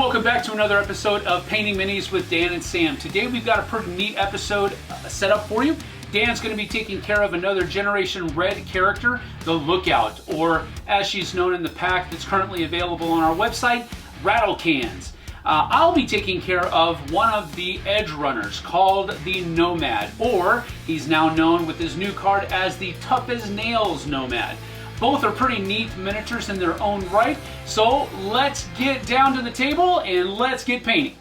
welcome back to another episode of Painting Minis with Dan and Sam. Today we've got a pretty neat episode set up for you. Dan's going to be taking care of another Generation Red character, the Lookout, or as she's known in the pack that's currently available on our website, Rattle Cans. I'll be taking care of one of the Edge Runners called the Nomad, or he's now known with his new card as the Tough as Nails Nomad. Both are pretty neat miniatures in their own right, so let's get down to the table and let's get painting.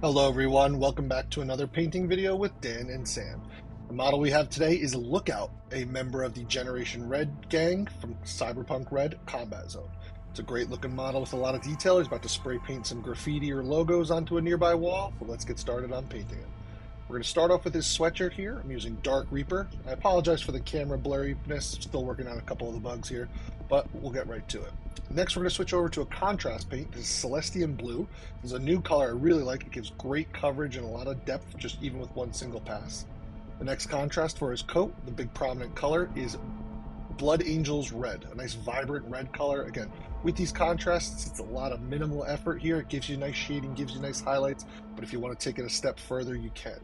Hello everyone, welcome back to another painting video with Dan and Sam. The model we have today is Lookout, a member of the Generation Red gang from Cyberpunk Red Combat Zone. It's a great looking model with a lot of detail. He's about to spray paint some graffiti or logos onto a nearby wall, so let's get started on painting it. We're going to start off with his sweatshirt here. I'm using Dark Reaper. I apologize for the camera blurriness, still working on a couple of the bugs here, but we'll get right to it. Next, we're going to switch over to a contrast paint. This is Celestian Blue. This is a new color I really like. It gives great coverage and a lot of depth, just even with one single pass. The next contrast for his coat, the big prominent color, is Blood Angels Red, a nice vibrant red color. Again, with these contrasts, it's a lot of minimal effort here. It gives you nice shading, gives you nice highlights, but if you want to take it a step further, you can.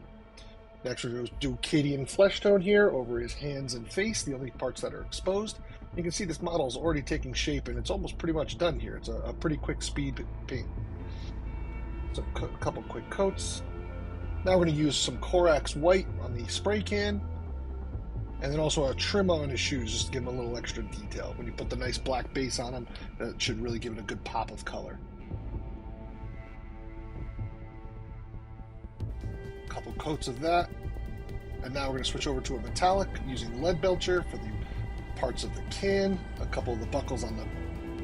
Next, we're going to do Cadian flesh tone here over his hands and face, the only parts that are exposed. You can see this model is already taking shape, and it's almost pretty much done here. It's a pretty quick speed paint. So a couple quick coats. Now we're going to use some Corax white on the spray can, and then also a trim on his shoes just to give him a little extra detail. When you put the nice black base on him, that should really give it a good pop of color. Couple coats of that, and now we're going to switch over to a metallic using Lead Belcher for the parts of the can, a couple of the buckles on the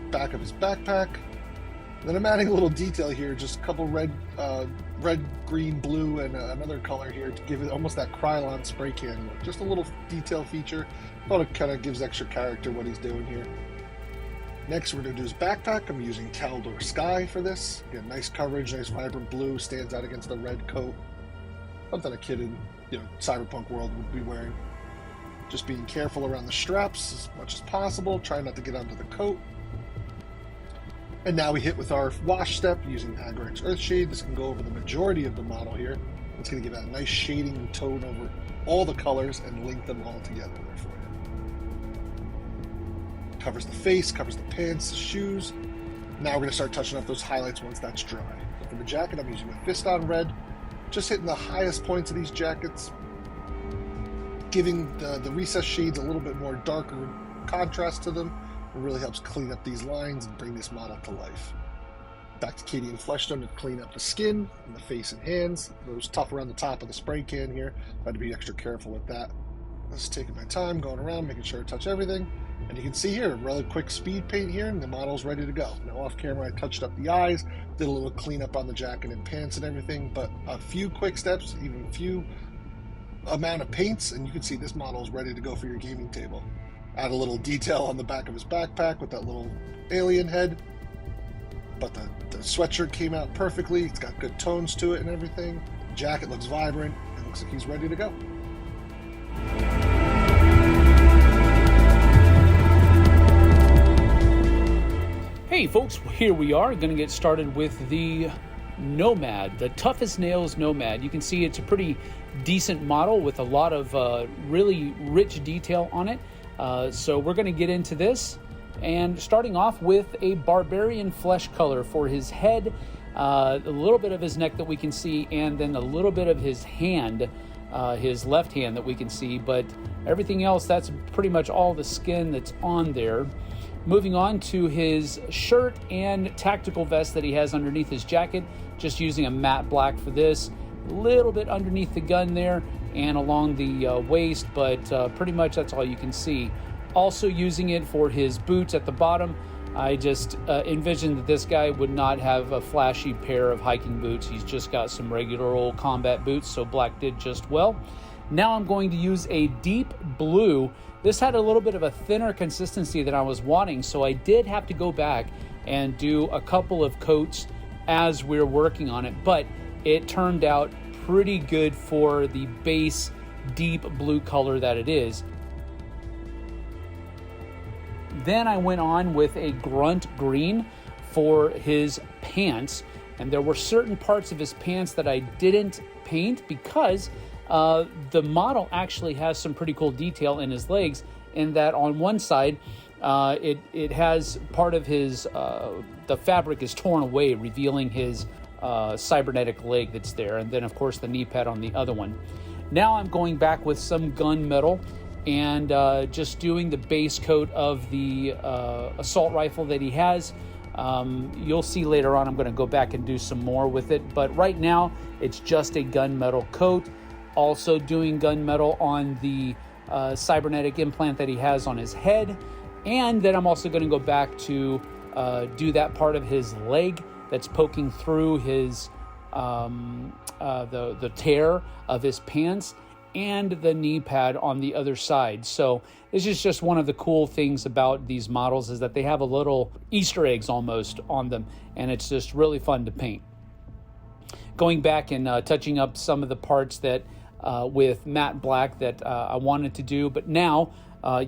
back of his backpack. And then I'm adding a little detail here, just a couple red, green, blue, and another color here to give it almost that Krylon spray can look. Just a little detail feature. I thought it kind of gives extra character what he's doing here. Next, we're going to do his backpack. I'm using Caldor Sky for this. Again, nice coverage, nice vibrant blue, stands out against the red coat. Something a kid in Cyberpunk world would be wearing. Just being careful around the straps as much as possible, trying not to get onto the coat. And now we hit with our wash step using Agrex Earthshade. This can go over the majority of the model here. It's going to give that nice shading tone over all the colors and link them all together there for you. Covers the face, covers the pants, the shoes. Now we're going to start touching up those highlights once that's dry. So for the jacket, I'm using a Fiston Red. Just hitting the highest points of these jackets, giving the recessed shades a little bit more darker contrast to them. It really helps clean up these lines and bring this model to life. Back to Cadian flesh tone to clean up the skin and the face and hands. It was tough around the top of the spray can here. I had to be extra careful with that. Just taking my time, going around, making sure I touch everything. And you can see here, a really quick speed paint here, and the model's ready to go. Now off camera, I touched up the eyes, did a little cleanup on the jacket and pants and everything, but a few quick steps, even a few amount of paints, and you can see this model is ready to go for your gaming table. Add a little detail on the back of his backpack with that little alien head, but the sweatshirt came out perfectly. It's got good tones to it and everything. The jacket looks vibrant. It looks like he's ready to go. Hey folks, here we are going to get started with the Nomad, the Tough as Nails Nomad. You can see it's a pretty decent model with a lot of really rich detail on it. So we're going to get into this, and starting off with a barbarian flesh color for his head, a little bit of his neck that we can see, and then a little bit of his hand, his left hand that we can see, but everything else, that's pretty much all the skin that's on there. Moving on to his shirt and tactical vest that he has underneath his jacket, just using a matte black for this. A little bit underneath the gun there and along the waist, but pretty much that's all you can see. Also using it for his boots at the bottom. I just envisioned that this guy would not have a flashy pair of hiking boots. He's just got some regular old combat boots, so black did just well. Now I'm going to use a deep blue. This had a little bit of a thinner consistency than I was wanting, so I did have to go back and do a couple of coats as we're working on it, but it turned out pretty good for the base deep blue color that it is. Then I went on with a grunt green for his pants, and there were certain parts of his pants that I didn't paint because the model actually has some pretty cool detail in his legs, in that on one side it has part of his the fabric is torn away, revealing his cybernetic leg that's there, and then of course the knee pad on the other one. Now I'm going back with some gunmetal and just doing the base coat of the assault rifle that he has. You'll see later on I'm going to go back and do some more with it, but right now it's just a gunmetal coat. Also doing gunmetal on the cybernetic implant that he has on his head, and then I'm also going to go back to do that part of his leg that's poking through his the tear of his pants, and the knee pad on the other side. So this is just one of the cool things about these models, is that they have a little Easter eggs almost on them, and it's just really fun to paint. Going back and touching up some of the parts that with matte black that I wanted to do, but now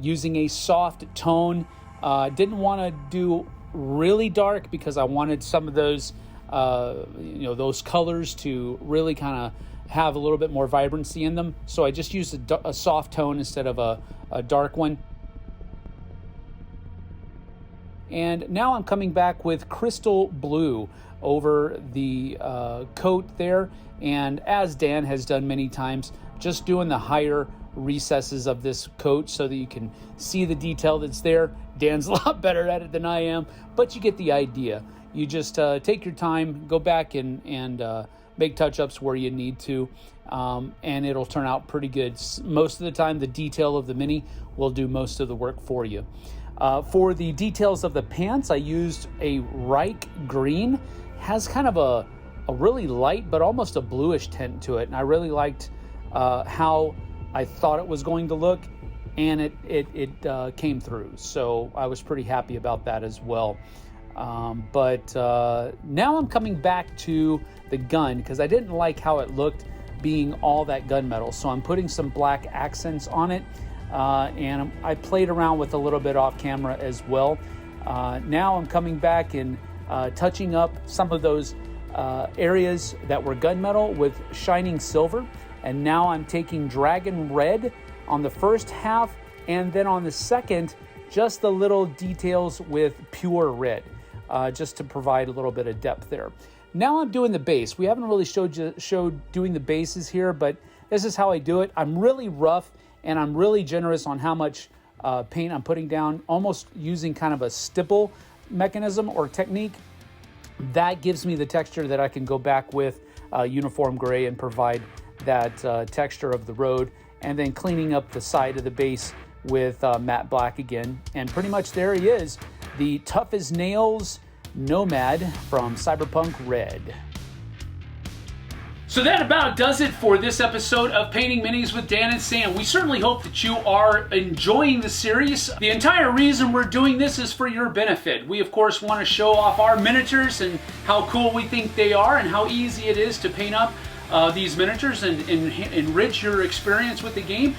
using a soft tone. Didn't want to do really dark because I wanted some of those those colors to really kind of have a little bit more vibrancy in them. So I just used a soft tone instead of a dark one. And now I'm coming back with crystal blue over the coat there. And as Dan has done many times, just doing the higher recesses of this coat so that you can see the detail that's there. Dan's a lot better at it than I am, but you get the idea. You just take your time, go back and make touch-ups where you need to, and it'll turn out pretty good. Most of the time, the detail of the Mini will do most of the work for you. For the details of the pants, I used a Reich green. Has kind of a really light but almost a bluish tint to it, and I really liked how I thought it was going to look, and it came through. So I was pretty happy about that as well. But now I'm coming back to the gun because I didn't like how it looked being all that gunmetal. So I'm putting some black accents on it, and I played around with a little bit off camera as well. Now I'm coming back and touching up some of those areas that were gunmetal with shining silver. And now I'm taking dragon red on the first half, and then on the second, just the little details with pure red, just to provide a little bit of depth there. Now I'm doing the base. We haven't really showed doing the bases here, but this is how I do it. I'm really rough, and I'm really generous on how much paint I'm putting down, almost using kind of a stipple mechanism or technique. That gives me the texture that I can go back with uniform gray and provide that texture of the road, and then cleaning up the side of the base with matte black again. And pretty much there he is, the tough as nails Nomad from Cyberpunk Red. So that about does it for this episode of Painting Minis with Dan and Sam. We certainly hope that you are enjoying the series. The entire reason we're doing this is for your benefit. We, of course, want to show off our miniatures and how cool we think they are and how easy it is to paint up these miniatures and enrich your experience with the game.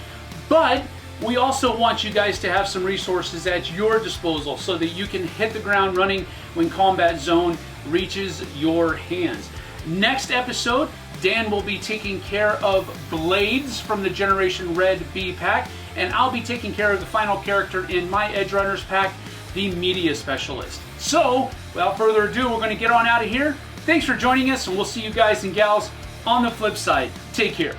But we also want you guys to have some resources at your disposal so that you can hit the ground running when Combat Zone reaches your hands. Next episode, Dan will be taking care of Blades from the Generation Red B pack, and I'll be taking care of the final character in my Edge Runners pack, the Media Specialist. So, without further ado, we're going to get on out of here. Thanks for joining us, and we'll see you guys and gals on the flip side. Take care.